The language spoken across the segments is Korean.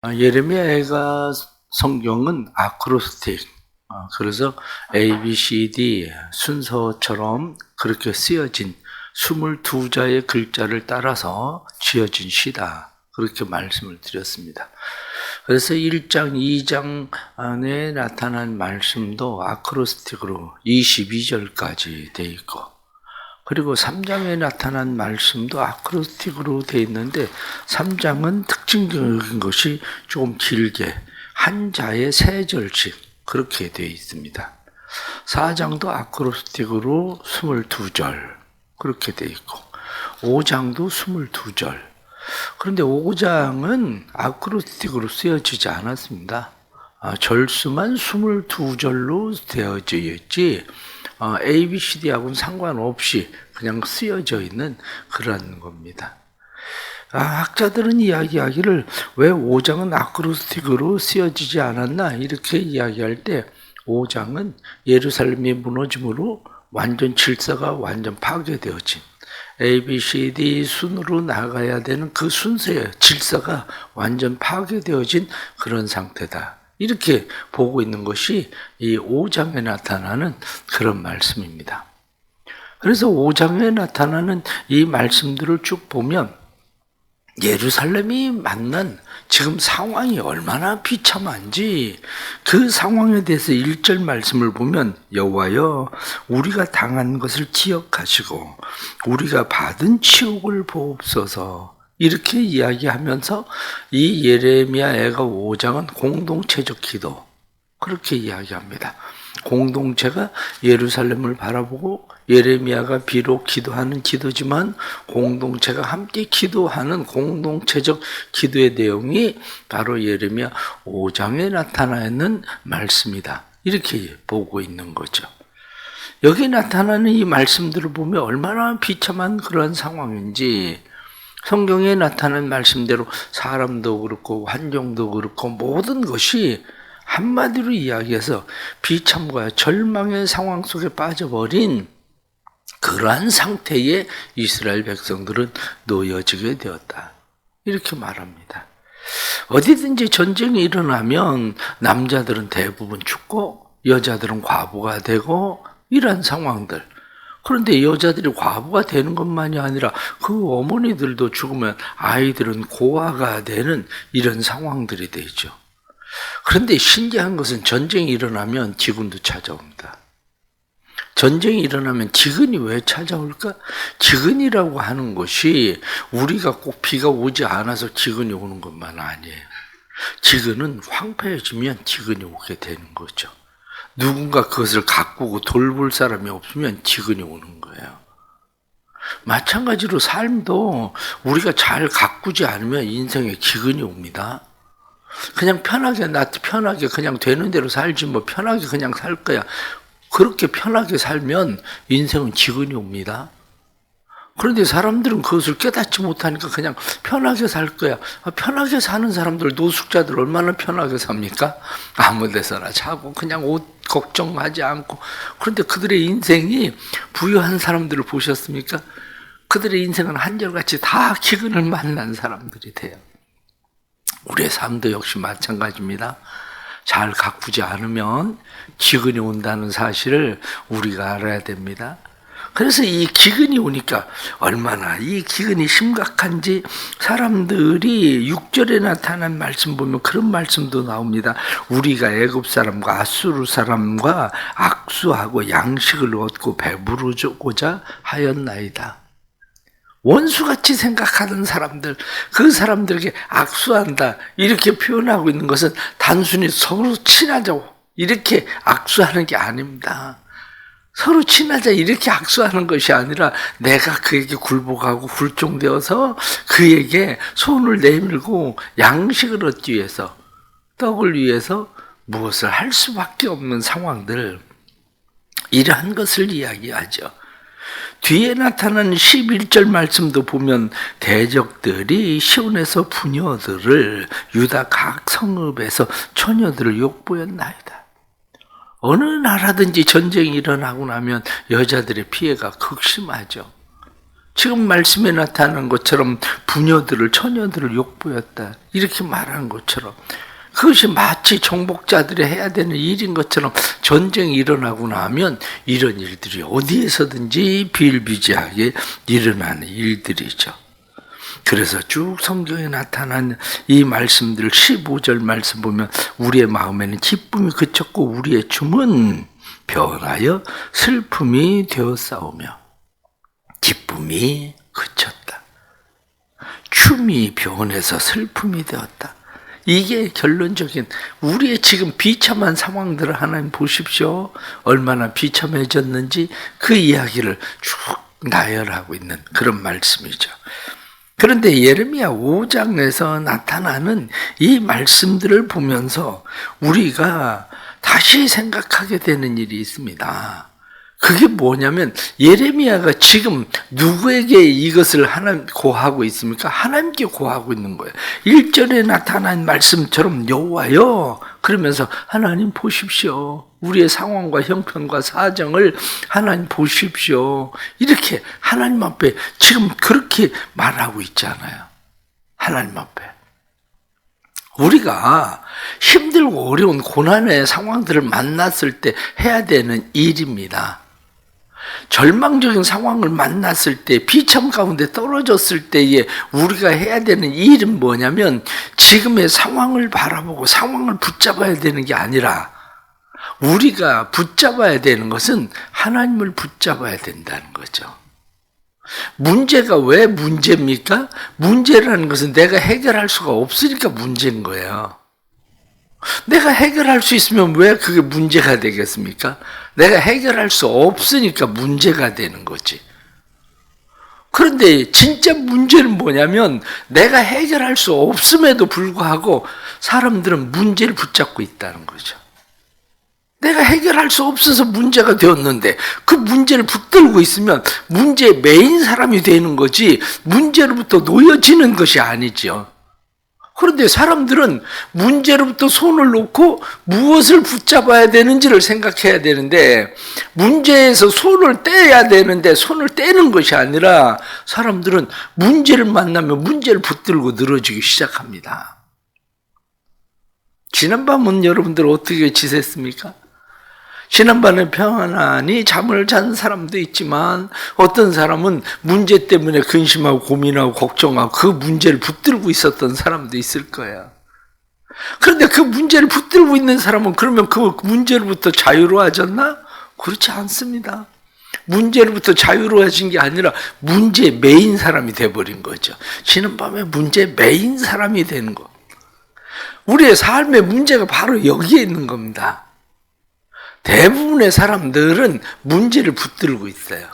예레미야가 성경은 아크로스틱, 그래서 A, B, C, D 순서처럼 그렇게 쓰여진 22자의 글자를 따라서 지어진 시다. 그렇게 말씀을 드렸습니다. 그래서 1장, 2장 안에 나타난 말씀도 아크로스틱으로 22절까지 돼 있고, 그리고 3장에 나타난 말씀도 아크로스틱으로 되어 있는데 3장은 특징적인 것이 조금 길게 한 자에 3절씩 그렇게 되어 있습니다. 4장도 아크로스틱으로 22절 그렇게 되어 있고 5장도 22절. 그런데 5장은 아크로스틱으로 쓰여지지 않았습니다. 절수만 22절로 되어져 있지 A, B, C, D하고는 상관없이 그냥 쓰여져 있는 그런 겁니다. 학자들은 이야기하기를 왜 5장은 아크로스틱으로 쓰여지지 않았나 이렇게 이야기할 때 5장은 예루살렘이 무너짐으로 완전 질서가 완전 파괴되어진 A, B, C, D 순으로 나가야 되는 그 순서의 질서가 완전 파괴되어진 그런 상태다. 이렇게 보고 있는 것이 이 5장에 나타나는 그런 말씀입니다. 그래서 5장에 나타나는 이 말씀들을 쭉 보면 예루살렘이 만난 지금 상황이 얼마나 비참한지 그 상황에 대해서 1절 말씀을 보면 여호와여 우리가 당한 것을 기억하시고 우리가 받은 치욕을 보옵소서 이렇게 이야기하면서 이 예레미야 애가 5장은 공동체적 기도 그렇게 이야기합니다. 공동체가 예루살렘을 바라보고 예레미야가 비록 기도하는 기도지만 공동체가 함께 기도하는 공동체적 기도의 내용이 바로 예레미야 5장에 나타나 있는 말씀이다. 이렇게 보고 있는 거죠. 여기 나타나는 이 말씀들을 보면 얼마나 비참한 그런 상황인지 성경에 나타난 말씀대로 사람도 그렇고 환경도 그렇고 모든 것이 한마디로 이야기해서 비참과 절망의 상황 속에 빠져버린 그러한 상태에 이스라엘 백성들은 놓여지게 되었다. 이렇게 말합니다. 어디든지 전쟁이 일어나면 남자들은 대부분 죽고 여자들은 과부가 되고 이런 상황들. 그런데 여자들이 과부가 되는 것만이 아니라 그 어머니들도 죽으면 아이들은 고아가 되는 이런 상황들이 되죠. 그런데 신기한 것은 전쟁이 일어나면 기근도 찾아옵니다. 전쟁이 일어나면 기근이 왜 찾아올까? 기근이라고 하는 것이 우리가 꼭 비가 오지 않아서 기근이 오는 것만 아니에요. 기근은 황폐해지면 기근이 오게 되는 거죠. 누군가 그것을 가꾸고 돌볼 사람이 없으면 기근이 오는 거예요. 마찬가지로 삶도 우리가 잘 가꾸지 않으면 인생에 기근이 옵니다. 그냥 편하게 그냥 되는 대로 살지 뭐 편하게 그냥 살 거야. 그렇게 편하게 살면 인생은 기근이 옵니다. 그런데 사람들은 그것을 깨닫지 못하니까 그냥 편하게 살 거야. 편하게 사는 사람들, 노숙자들 얼마나 편하게 삽니까? 아무 데서나 자고 그냥 옷 걱정하지 않고. 그런데 그들의 인생이 부유한 사람들을 보셨습니까? 그들의 인생은 한결같이 다 기근을 만난 사람들이 돼요. 우리의 삶도 역시 마찬가지입니다. 잘 가꾸지 않으면 기근이 온다는 사실을 우리가 알아야 됩니다. 그래서 이 기근이 오니까 얼마나 이 기근이 심각한지 사람들이 6절에 나타난 말씀 보면 그런 말씀도 나옵니다. 우리가 애굽 사람과 아수르 사람과 악수하고 양식을 얻고 배부르고자 하였나이다. 원수같이 생각하는 사람들, 그 사람들에게 악수한다 이렇게 표현하고 있는 것은 단순히 서로 친하자고 이렇게 악수하는 게 아닙니다. 서로 친하자 이렇게 악수하는 것이 아니라 내가 그에게 굴복하고 굴종되어서 그에게 손을 내밀고 양식을 얻기 위해서 떡을 위해서 무엇을 할 수밖에 없는 상황들, 이러한 것을 이야기하죠. 뒤에 나타나는 11절 말씀도 보면 대적들이 시온에서 부녀들을 유다 각 성읍에서 처녀들을 욕보였나이다. 어느 나라든지 전쟁이 일어나고 나면 여자들의 피해가 극심하죠. 지금 말씀에 나타난 것처럼 부녀들을 처녀들을 욕보였다 이렇게 말하는 것처럼 그것이 마치 정복자들이 해야 되는 일인 것처럼 전쟁이 일어나고 나면 이런 일들이 어디에서든지 비일비재하게 일어나는 일들이죠. 그래서 쭉 성경에 나타난 이 말씀들 15절 말씀 보면 우리의 마음에는 기쁨이 그쳤고 우리의 춤은 변하여 슬픔이 되었사오며 기쁨이 그쳤다. 춤이 변해서 슬픔이 되었다. 이게 결론적인 우리의 지금 비참한 상황들을 하나님 보십시오. 얼마나 비참해졌는지 그 이야기를 쭉 나열하고 있는 그런 말씀이죠. 그런데 예레미야 5장에서 나타나는 이 말씀들을 보면서 우리가 다시 생각하게 되는 일이 있습니다. 그게 뭐냐면 예레미야가 지금 누구에게 이것을 하나님 고하고 있습니까? 하나님께 고하고 있는 거예요. 1절에 나타난 말씀처럼 여호와여 그러면서 하나님 보십시오. 우리의 상황과 형편과 사정을 하나님 보십시오. 이렇게 하나님 앞에 지금 그렇게 말하고 있잖아요. 하나님 앞에. 우리가 힘들고 어려운 고난의 상황들을 만났을 때 해야 되는 일입니다. 절망적인 상황을 만났을 때 비참 가운데 떨어졌을 때에 우리가 해야 되는 일은 뭐냐면 지금의 상황을 바라보고 상황을 붙잡아야 되는 게 아니라 우리가 붙잡아야 되는 것은 하나님을 붙잡아야 된다는 거죠. 문제가 왜 문제입니까? 문제라는 것은 내가 해결할 수가 없으니까 문제인 거예요. 내가 해결할 수 있으면 왜 그게 문제가 되겠습니까? 내가 해결할 수 없으니까 문제가 되는 거지. 그런데 진짜 문제는 뭐냐면 내가 해결할 수 없음에도 불구하고 사람들은 문제를 붙잡고 있다는 거죠. 내가 해결할 수 없어서 문제가 되었는데 그 문제를 붙들고 있으면 문제의 메인 사람이 되는 거지 문제로부터 놓여지는 것이 아니죠. 그런데 사람들은 문제로부터 손을 놓고 무엇을 붙잡아야 되는지를 생각해야 되는데 문제에서 손을 떼야 되는데 손을 떼는 것이 아니라 사람들은 문제를 만나면 문제를 붙들고 늘어지기 시작합니다. 지난밤은 여러분들 어떻게 지냈습니까? 지난밤에 평안히 잠을 잔 사람도 있지만 어떤 사람은 문제 때문에 근심하고 고민하고 걱정하고 그 문제를 붙들고 있었던 사람도 있을 거예요. 그런데 그 문제를 붙들고 있는 사람은 그러면 그 문제로부터 자유로워졌나? 그렇지 않습니다. 문제로부터 자유로워진 게 아니라 문제의 메인 사람이 돼버린 거죠. 지난밤에 문제의 메인 사람이 되는 거. 우리의 삶의 문제가 바로 여기에 있는 겁니다. 대부분의 사람들은 문제를 붙들고 있어요.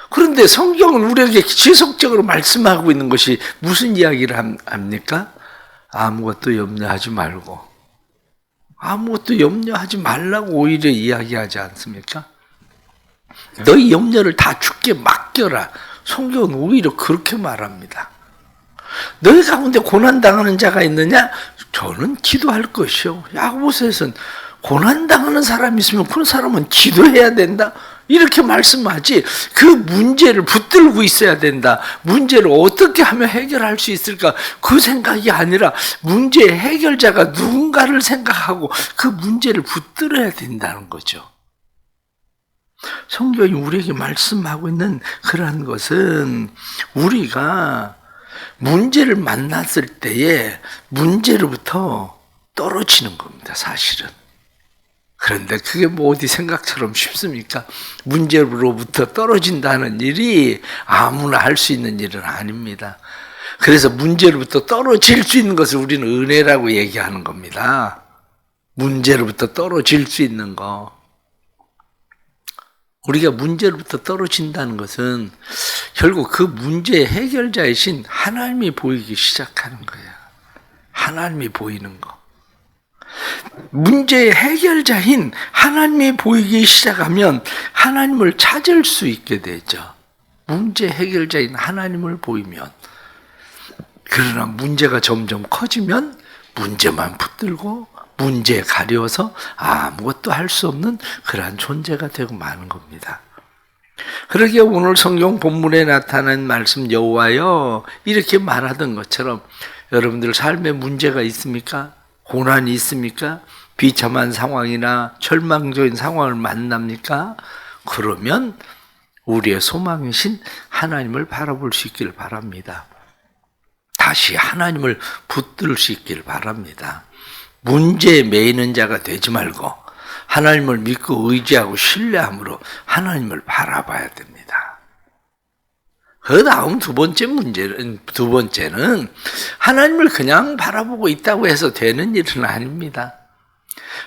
그런데 성경은 우리에게 지속적으로 말씀하고 있는 것이 무슨 이야기를 합니까? 아무것도 염려하지 말고 아무것도 염려하지 말라고 오히려 이야기하지 않습니까? 너희 염려를 다 주께 맡겨라. 성경은 오히려 그렇게 말합니다. 너희 가운데 고난당하는 자가 있느냐? 저는 기도할 것이요. 야고보서에서는 고난당하는 사람이 있으면 그 사람은 기도해야 된다. 이렇게 말씀하지 그 문제를 붙들고 있어야 된다. 문제를 어떻게 하면 해결할 수 있을까? 그 생각이 아니라 문제의 해결자가 누군가를 생각하고 그 문제를 붙들어야 된다는 거죠. 성경이 우리에게 말씀하고 있는 그러한 것은 우리가 문제를 만났을 때에 문제로부터 떨어지는 겁니다. 사실은. 그런데 그게 뭐 어디 생각처럼 쉽습니까? 문제로부터 떨어진다는 일이 아무나 할 수 있는 일은 아닙니다. 그래서 문제로부터 떨어질 수 있는 것을 우리는 은혜라고 얘기하는 겁니다. 문제로부터 떨어질 수 있는 거. 우리가 문제로부터 떨어진다는 것은 결국 그 문제의 해결자이신 하나님이 보이기 시작하는 거예요. 하나님이 보이는 거. 문제의 해결자인 하나님이 보이기 시작하면 하나님을 찾을 수 있게 되죠. 문제 해결자인 하나님을 보이면. 그러나 문제가 점점 커지면 문제만 붙들고 문제에 가려워서 아무것도 할 수 없는 그러한 존재가 되고 마는 겁니다. 그러게 오늘 성경 본문에 나타난 말씀 여호와여 이렇게 말하던 것처럼 여러분들 삶에 문제가 있습니까? 고난이 있습니까? 비참한 상황이나 절망적인 상황을 만납니까? 그러면 우리의 소망이신 하나님을 바라볼 수 있기를 바랍니다. 다시 하나님을 붙들 수 있기를 바랍니다. 문제에 매이는 자가 되지 말고 하나님을 믿고 의지하고 신뢰함으로 하나님을 바라봐야 됩니다. 그 다음 두 번째는 하나님을 그냥 바라보고 있다고 해서 되는 일은 아닙니다.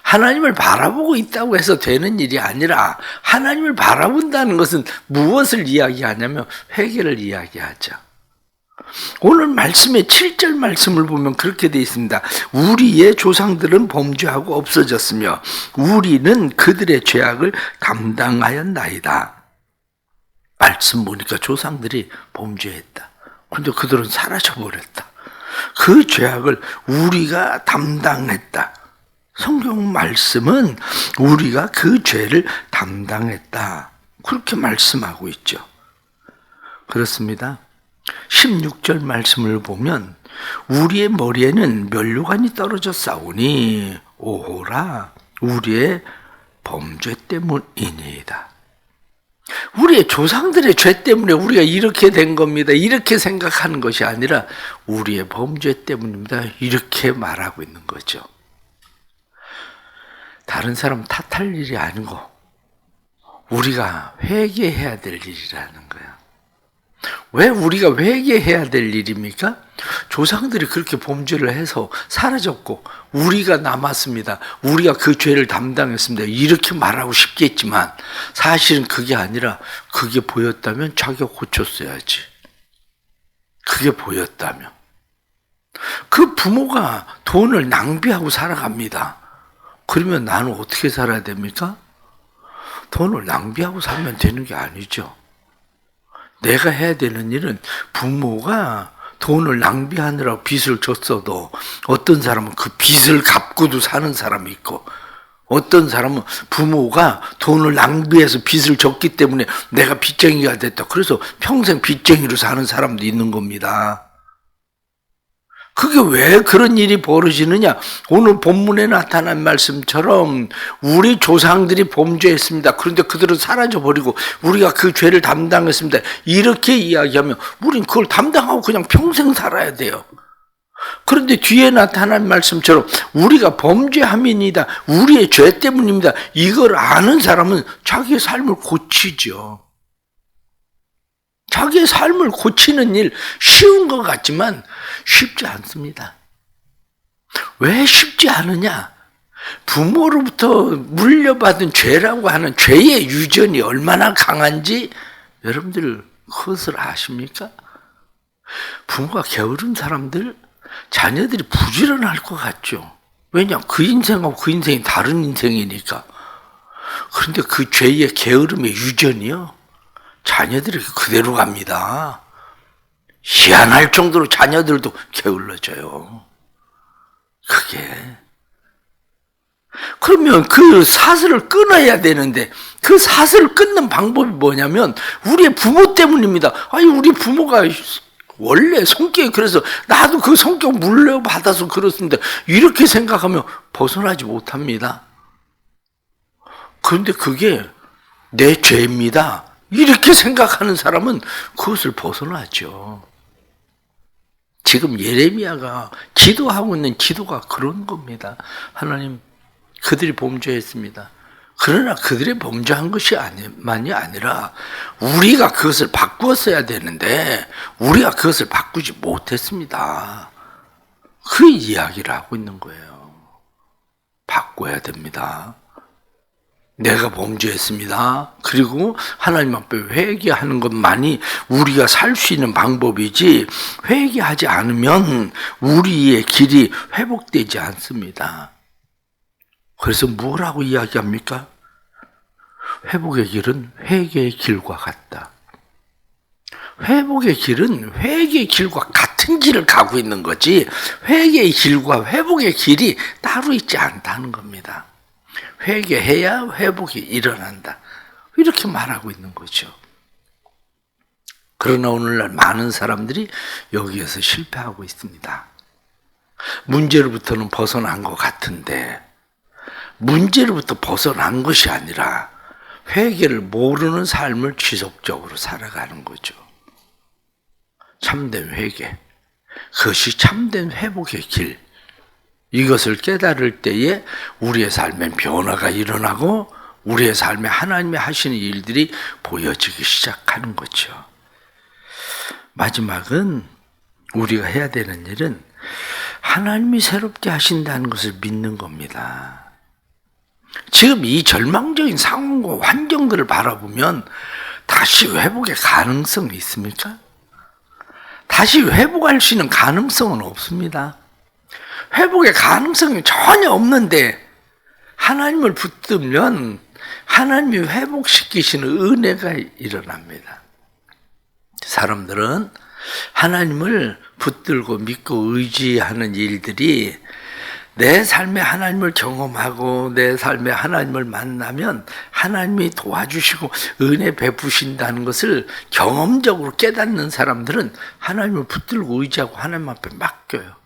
하나님을 바라보고 있다고 해서 되는 일이 아니라 하나님을 바라본다는 것은 무엇을 이야기하냐면 회개를 이야기하죠. 오늘 말씀의 7절 말씀을 보면 그렇게 되어 있습니다. 우리의 조상들은 범죄하고 없어졌으며 우리는 그들의 죄악을 감당하였나이다. 말씀 보니까 조상들이 범죄했다. 그런데 그들은 사라져버렸다. 그 죄악을 우리가 담당했다. 성경 말씀은 우리가 그 죄를 담당했다. 그렇게 말씀하고 있죠. 그렇습니다. 16절 말씀을 보면 우리의 머리에는 면류관이 떨어져 싸우니 오호라 우리의 범죄 때문이니이다. 우리의 조상들의 죄 때문에 우리가 이렇게 된 겁니다. 이렇게 생각하는 것이 아니라 우리의 범죄 때문입니다. 이렇게 말하고 있는 거죠. 다른 사람 탓할 일이 아니고 우리가 회개해야 될 일이라는 거야. 왜 우리가 회개해야 될 일입니까? 조상들이 그렇게 범죄를 해서 사라졌고 우리가 남았습니다. 우리가 그 죄를 담당했습니다. 이렇게 말하고 싶겠지만 사실은 그게 아니라 그게 보였다면 자기가 고쳤어야지. 그게 보였다면. 그 부모가 돈을 낭비하고 살아갑니다. 그러면 나는 어떻게 살아야 됩니까? 돈을 낭비하고 살면 되는 게 아니죠. 내가 해야 되는 일은 부모가 돈을 낭비하느라고 빚을 줬어도 어떤 사람은 그 빚을 갚고도 사는 사람이 있고 어떤 사람은 부모가 돈을 낭비해서 빚을 졌기 때문에 내가 빚쟁이가 됐다. 그래서 평생 빚쟁이로 사는 사람도 있는 겁니다. 그게 왜 그런 일이 벌어지느냐? 오늘 본문에 나타난 말씀처럼 우리 조상들이 범죄했습니다. 그런데 그들은 사라져버리고 우리가 그 죄를 담당했습니다. 이렇게 이야기하면 우린 그걸 담당하고 그냥 평생 살아야 돼요. 그런데 뒤에 나타난 말씀처럼 우리가 범죄함이니다. 우리의 죄 때문입니다. 이걸 아는 사람은 자기의 삶을 고치죠. 자기의 삶을 고치는 일 쉬운 것 같지만 쉽지 않습니다. 왜 쉽지 않으냐? 부모로부터 물려받은 죄라고 하는 죄의 유전이 얼마나 강한지 여러분들 그것을 아십니까? 부모가 게으른 사람들 자녀들이 부지런할 것 같죠. 왜냐? 그 인생하고 그 인생이 다른 인생이니까. 그런데 그 죄의 게으름의 유전이요 자녀들이 그대로 갑니다. 희한할 정도로 자녀들도 게을러져요. 그게. 그러면 그 사슬을 끊어야 되는데 그 사슬을 끊는 방법이 뭐냐면 우리의 부모 때문입니다. 아니 우리 부모가 원래 성격이 그래서 나도 그 성격 물려받아서 그렇습니다. 이렇게 생각하면 벗어나지 못합니다. 그런데 그게 내 죄입니다. 이렇게 생각하는 사람은 그것을 벗어나죠. 지금 예레미야가 기도하고 있는 기도가 그런 겁니다. 하나님, 그들이 범죄했습니다. 그러나 그들이 범죄한 것이 만이 아니라 우리가 그것을 바꾸었어야 되는데 우리가 그것을 바꾸지 못했습니다. 그 이야기를 하고 있는 거예요. 바꿔야 됩니다. 내가 범죄했습니다. 그리고 하나님 앞에 회개하는 것만이 우리가 살 수 있는 방법이지 회개하지 않으면 우리의 길이 회복되지 않습니다. 그래서 뭐라고 이야기합니까? 회복의 길은 회개의 길과 같다. 회복의 길은 회개의 길과 같은 길을 가고 있는 거지 회개의 길과 회복의 길이 따로 있지 않다는 겁니다. 회개해야 회복이 일어난다. 이렇게 말하고 있는 거죠. 그러나 오늘날 많은 사람들이 여기에서 실패하고 있습니다. 문제로부터는 벗어난 것 같은데 문제로부터 벗어난 것이 아니라 회개를 모르는 삶을 지속적으로 살아가는 거죠. 참된 회개, 그것이 참된 회복의 길. 이것을 깨달을 때에 우리의 삶에 변화가 일어나고 우리의 삶에 하나님이 하시는 일들이 보여지기 시작하는 거죠. 마지막은 우리가 해야 되는 일은 하나님이 새롭게 하신다는 것을 믿는 겁니다. 지금 이 절망적인 상황과 환경들을 바라보면 다시 회복의 가능성이 있습니까? 다시 회복할 수 있는 가능성은 없습니다. 회복의 가능성이 전혀 없는데 하나님을 붙들면 하나님이 회복시키시는 은혜가 일어납니다. 사람들은 하나님을 붙들고 믿고 의지하는 일들이 내 삶에 하나님을 경험하고 내 삶에 하나님을 만나면 하나님이 도와주시고 은혜 베푸신다는 것을 경험적으로 깨닫는 사람들은 하나님을 붙들고 의지하고 하나님 앞에 맡겨요.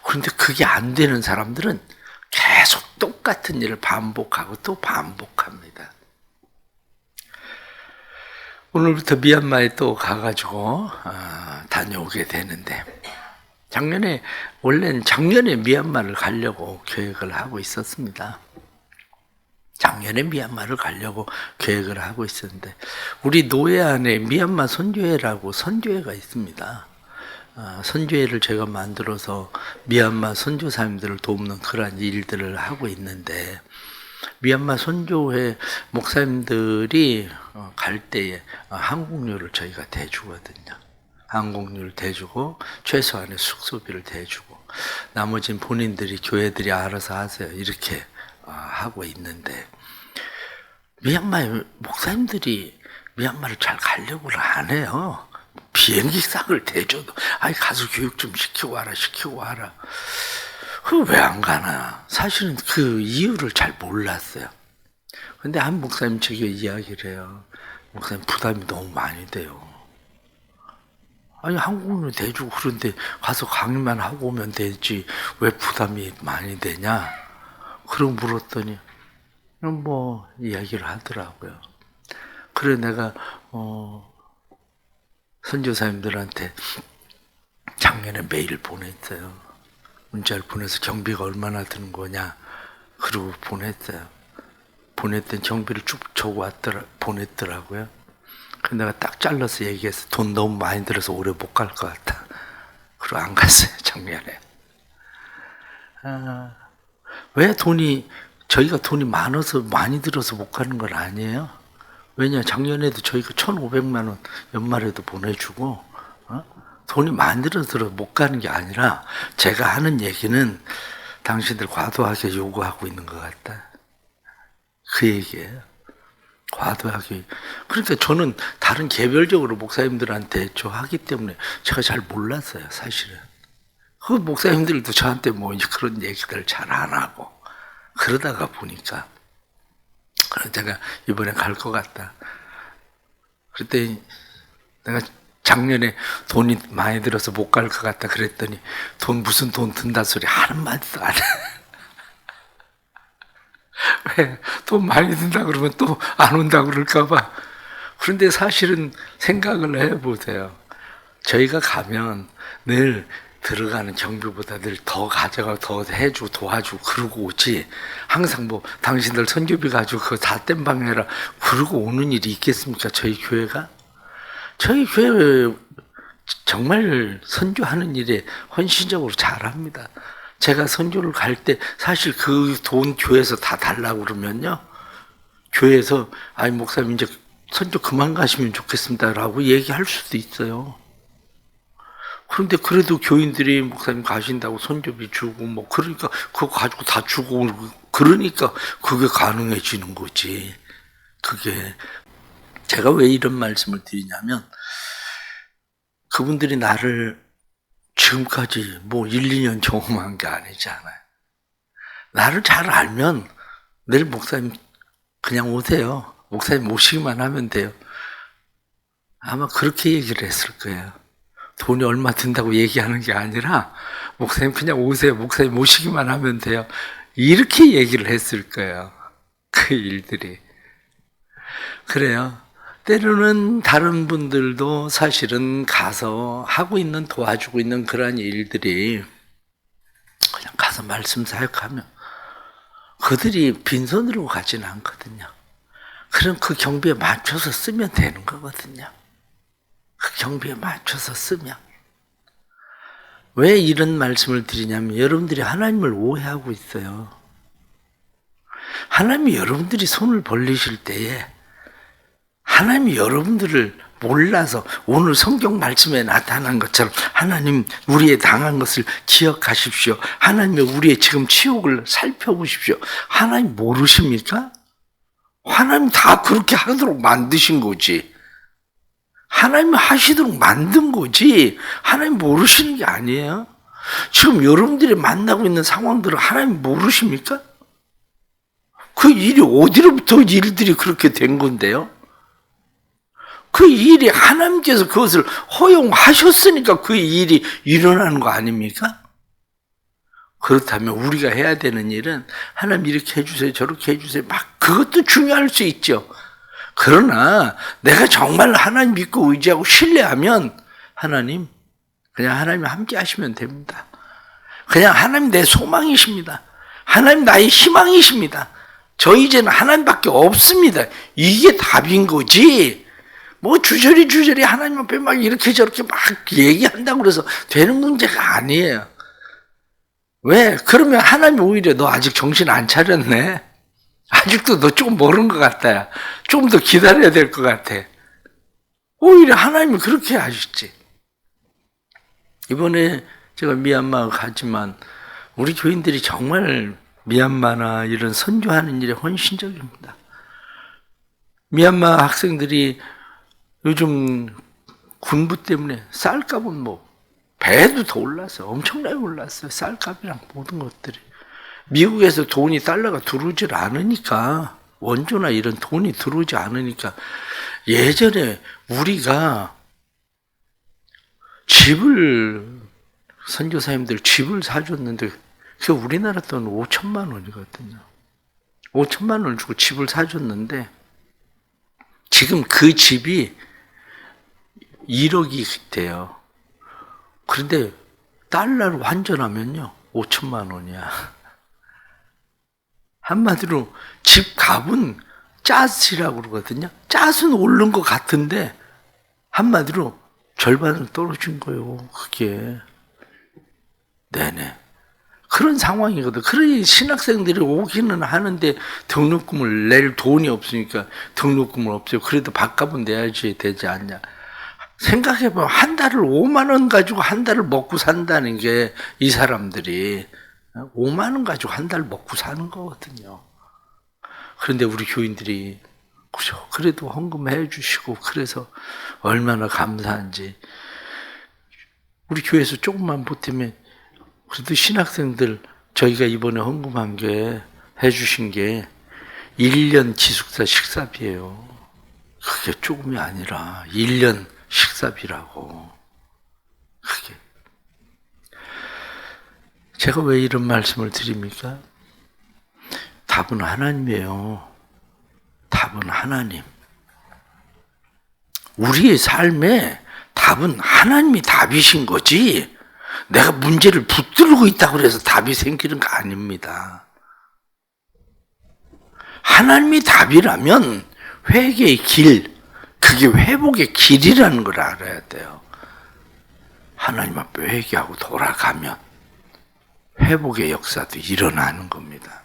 그런데 그게 안 되는 사람들은 계속 똑같은 일을 반복하고 또 반복합니다. 오늘부터 미얀마에 또 가가지고 다녀오게 되는데 원래는 작년에 미얀마를 가려고 계획을 하고 있었습니다. 작년에 미얀마를 가려고 계획을 하고 있었는데 우리 노예 안에 미얀마 선교회라고 선교회가 있습니다. 선교회를 제가 만들어서 미얀마 선교사님들을 돕는 그런 일들을 하고 있는데 미얀마 선교회 목사님들이 갈 때에 항공료를 저희가 대주거든요. 항공료를 대주고 최소한의 숙소비를 대주고 나머지는 본인들이 교회들이 알아서 하세요. 이렇게 하고 있는데 미얀마 목사님들이 미얀마를 잘 가려고를 안 해요. 비행기상을 대줘도 가서 교육 좀 시키고 와라. 왜 안 가나? 사실은 그 이유를 잘 몰랐어요. 근데 한 목사님 제게 이야기를 해요. 목사님 부담이 너무 많이 돼요. 항공료 대주고 그런데 가서 강의만 하고 오면 되지 왜 부담이 많이 되냐? 그러고 물었더니 뭐 이야기를 하더라고요. 그래 내가 선교사님들한테 작년에 메일을 보냈어요. 문자를 보내서 경비가 얼마나 드는 거냐 그러고 보냈어요. 보냈더니 경비를 쭉 보냈더라고요. 근데 내가 딱 잘라서 얘기해서 돈 너무 많이 들어서 올해 못 갈 것 같다. 그리고 안 갔어요, 작년에. 왜 저희가 돈이 많이 들어서 못 가는 건 아니에요? 왜냐, 작년에도 저희가 1,500만 원 연말에도 보내주고, 돈이 많이 들어서 못 가는 게 아니라, 제가 하는 얘기는 당신들 과도하게 요구하고 있는 것 같다. 그 얘기예요. 과도하게. 그러니까 저는 다른 개별적으로 목사님들한테 하기 때문에 제가 잘 몰랐어요, 사실은. 그 목사님들도 저한테 그런 얘기들 잘 안 하고. 그러다가 보니까. 그래서 제가 이번에 갈 것 같다. 그랬더니 내가 작년에 돈이 많이 들어서 못 갈 것 같다 그랬더니 무슨 돈 든다 소리 하는 마디도 안 해. 왜? 돈 많이 든다 그러면 또 안 온다 그럴까봐. 그런데 사실은 생각을 해보세요. 저희가 가면 늘 들어가는 경비보다 늘 더 가져가고 더 해주고 도와주고 그러고 오지. 항상 당신들 선교비 가지고 그거 다 땜방 해라 그러고 오는 일이 있겠습니까? 저희 교회가? 저희 교회 정말 선교하는 일에 헌신적으로 잘합니다. 제가 선교를 갈 때 사실 그 돈 교회에서 다 달라고 그러면요. 교회에서 목사님 이제 선교 그만 가시면 좋겠습니다라고 얘기할 수도 있어요. 그런데 그래도 교인들이 목사님 가신다고 선교비 주고 그러니까 그거 가지고 다 주고 그러니까 그게 가능해지는 거지. 그게 제가 왜 이런 말씀을 드리냐면 그분들이 나를 지금까지 1, 2년 경험한 게 아니잖아요. 나를 잘 알면 내일 목사님 그냥 오세요. 목사님 모시기만 하면 돼요. 아마 그렇게 얘기를 했을 거예요. 돈이 얼마 든다고 얘기하는 게 아니라 목사님 그냥 오세요. 목사님 모시기만 하면 돼요. 이렇게 얘기를 했을 거예요. 그 일들이. 그래요. 때로는 다른 분들도 사실은 가서 하고 있는, 도와주고 있는 그런 일들이 그냥 가서 말씀 사역하면 그들이 빈손으로 가지는 않거든요. 그럼 그 경비에 맞춰서 쓰면 되는 거거든요. 그 경비에 맞춰서 쓰면. 왜 이런 말씀을 드리냐면 여러분들이 하나님을 오해하고 있어요. 하나님이 여러분들이 손을 벌리실 때에 하나님이 여러분들을 몰라서 오늘 성경 말씀에 나타난 것처럼 하나님 우리의 당한 것을 기억하십시오. 하나님이 우리의 지금 치욕을 살펴보십시오. 하나님 모르십니까? 하나님 다 그렇게 하도록 만드신 거지. 하나님이 하시도록 만든 거지. 하나님 모르시는 게 아니에요. 지금 여러분들이 만나고 있는 상황들을 하나님 모르십니까? 그 일이 어디로부터 일들이 그렇게 된 건데요? 그 일이 하나님께서 그것을 허용하셨으니까 그 일이 일어나는 거 아닙니까? 그렇다면 우리가 해야 되는 일은 하나님 이렇게 해주세요, 저렇게 해주세요. 막 그것도 중요할 수 있죠. 그러나 내가 정말 하나님 믿고 의지하고 신뢰하면 하나님, 그냥 하나님 함께 하시면 됩니다. 그냥 하나님 내 소망이십니다. 하나님 나의 희망이십니다. 저 이제는 하나님밖에 없습니다. 이게 답인 거지. 뭐 주저리 하나님 앞에 막 이렇게 저렇게 막 얘기한다고 그래서 되는 문제가 아니에요. 왜? 그러면 하나님이 오히려 너 아직 정신 안 차렸네. 아직도 너 조금 모르는 것 같다. 좀 더 기다려야 될 것 같아. 오히려 하나님이 그렇게 하시지. 이번에 제가 미얀마 가지만 우리 교인들이 정말 미얀마나 이런 선교하는 일에 헌신적입니다. 미얀마 학생들이 요즘 군부 때문에 쌀값은 뭐 배도 더 올랐어요. 엄청나게 올랐어요. 쌀값이랑 모든 것들이. 미국에서 돈이 달러가 들어오질 않으니까 원조나 이런 돈이 들어오지 않으니까 예전에 우리가 집을 선교사님들 집을 사줬는데 그 우리나라 돈 5천만 원이거든요. 5천만 원을 주고 집을 사줬는데 지금 그 집이 1억이 돼요. 그런데 달러로 환전하면요 5천만 원이야. 한마디로 집 값은 짜스라고 그러거든요. 짜스는 오른 것 같은데 한마디로 절반은 떨어진 거예요. 그게. 네네. 그런 상황이거든. 그러니 신학생들이 오기는 하는데 등록금을 낼 돈이 없으니까 등록금을 없어요. 그래도 밥값은 내야지 되지 않냐. 생각해보면 한 달을 5만 원 가지고 한 달을 먹고 산다는 게 이 사람들이 5만 원 가지고 한 달 먹고 사는 거거든요. 그런데 우리 교인들이 그죠? 그래도 헌금해 주시고 그래서 얼마나 감사한지. 우리 교회에서 조금만 보태면 그래도 신학생들 저희가 이번에 헌금한 게 해주신 게 1년 기숙사 식사비예요. 그게 조금이 아니라 1년 식사비라고. 그게. 제가 왜 이런 말씀을 드립니까? 답은 하나님이에요. 답은 하나님. 우리의 삶에 답은 하나님이 답이신 거지 내가 문제를 붙들고 있다고 해서 답이 생기는 거 아닙니다. 하나님이 답이라면 회개의 길, 그게 회복의 길이라는 걸 알아야 돼요. 하나님 앞에 회개하고 돌아가면 회복의 역사도 일어나는 겁니다.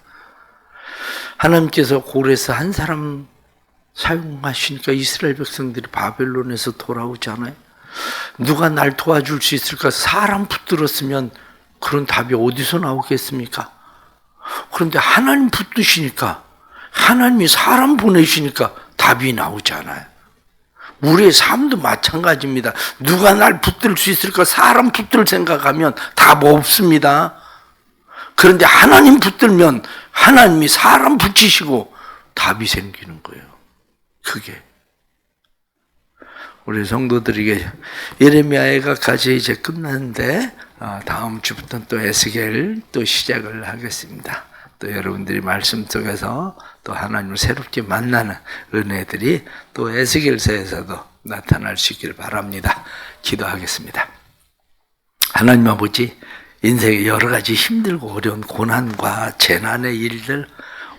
하나님께서 고레스 한 사람 사용하시니까 이스라엘 백성들이 바벨론에서 돌아오잖아요. 누가 날 도와줄 수 있을까? 사람 붙들었으면 그런 답이 어디서 나오겠습니까? 그런데 하나님 붙드시니까 하나님이 사람 보내시니까 답이 나오잖아요. 우리의 삶도 마찬가지입니다. 누가 날 붙들 수 있을까? 사람 붙들 생각하면 답 없습니다. 그런데 하나님 붙들면 하나님이 사람 붙이시고 답이 생기는 거예요. 크게. 우리 성도들에게 예레미야가 까지 이제 끝났는데 다음 주부터는 또 에스겔 또 시작을 하겠습니다. 또 여러분들이 말씀 속에서 또 하나님을 새롭게 만나는 은혜들이 또 에스겔서에서도 나타날 수 있기를 바랍니다. 기도하겠습니다. 하나님 아버지, 인생의 여러 가지 힘들고 어려운 고난과 재난의 일들,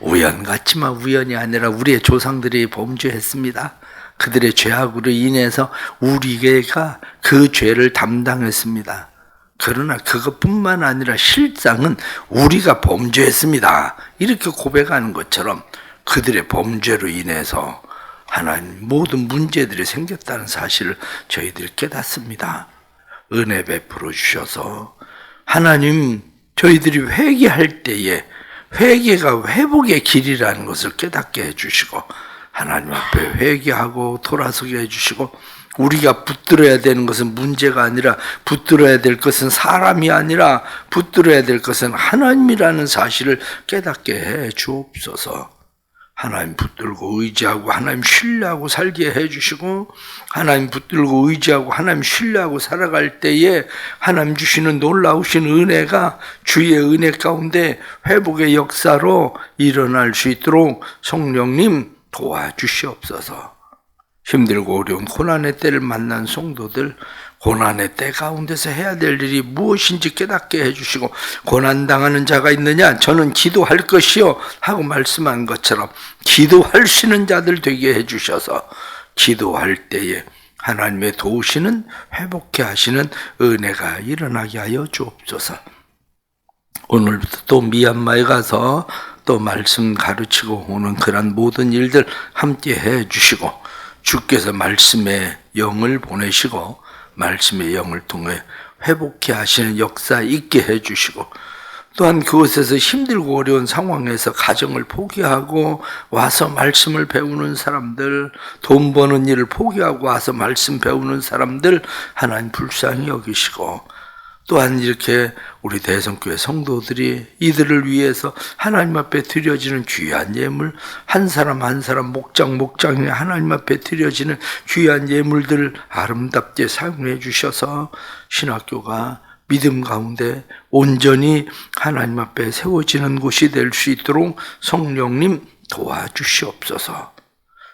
우연 같지만 우연이 아니라 우리의 조상들이 범죄했습니다. 그들의 죄악으로 인해서 우리가 그 죄를 담당했습니다. 그러나 그것뿐만 아니라 실상은 우리가 범죄했습니다. 이렇게 고백하는 것처럼 그들의 범죄로 인해서 하나님 모든 문제들이 생겼다는 사실을 저희들이 깨닫습니다. 은혜 베풀어 주셔서 하나님, 저희들이 회개할 때에 회개가 회복의 길이라는 것을 깨닫게 해주시고 하나님 앞에 회개하고 돌아서게 해주시고, 우리가 붙들어야 되는 것은 문제가 아니라 붙들어야 될 것은 사람이 아니라 붙들어야 될 것은 하나님이라는 사실을 깨닫게 해 주옵소서. 하나님 붙들고 의지하고 하나님 신뢰하고 살게 해주시고, 하나님 붙들고 의지하고 하나님 신뢰하고 살아갈 때에 하나님 주시는 놀라우신 은혜가 주의 은혜 가운데 회복의 역사로 일어날 수 있도록 성령님 도와주시옵소서. 힘들고 어려운 고난의 때를 만난 성도들, 고난의 때 가운데서 해야 될 일이 무엇인지 깨닫게 해주시고, 고난당하는 자가 있느냐? 저는 기도할 것이요 하고 말씀한 것처럼 기도하시는 자들 되게 해주셔서 기도할 때에 하나님의 도우시는 회복케 하시는 은혜가 일어나게 하여 주옵소서. 오늘부터 또 미얀마에 가서 또 말씀 가르치고 오는 그런 모든 일들 함께 해주시고, 주께서 말씀의 영을 보내시고 말씀의 영을 통해 회복케 하시는 역사 있게 해주시고, 또한 그곳에서 힘들고 어려운 상황에서 가정을 포기하고 와서 말씀을 배우는 사람들, 돈 버는 일을 포기하고 와서 말씀 배우는 사람들 하나님 불쌍히 여기시고, 또한 이렇게 우리 대성교회 성도들이 이들을 위해서 하나님 앞에 드려지는 귀한 예물, 한 사람 한 사람 목장이 하나님 앞에 드려지는 귀한 예물들을 아름답게 사용해 주셔서 신학교가 믿음 가운데 온전히 하나님 앞에 세워지는 곳이 될 수 있도록 성령님 도와주시옵소서.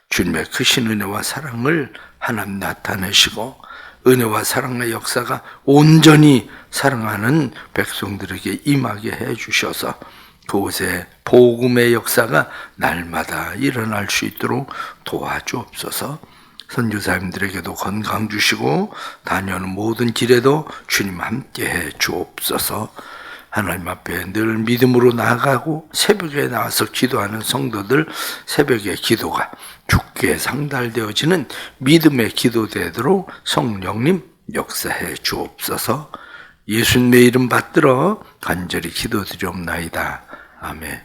주님의 크신 은혜와 사랑을 하나님 나타내시고, 은혜와 사랑의 역사가 온전히 사랑하는 백성들에게 임하게 해주셔서 그곳에 복음의 역사가 날마다 일어날 수 있도록 도와주옵소서. 선교사님들에게도 건강 주시고 다녀오는 모든 길에도 주님 함께 해 주옵소서. 하나님 앞에 늘 믿음으로 나아가고 새벽에 나와서 기도하는 성도들, 새벽의 기도가 주께 상달되어지는 믿음의 기도되도록 성령님 역사해 주옵소서. 예수님의 이름 받들어 간절히 기도드리옵나이다. 아멘.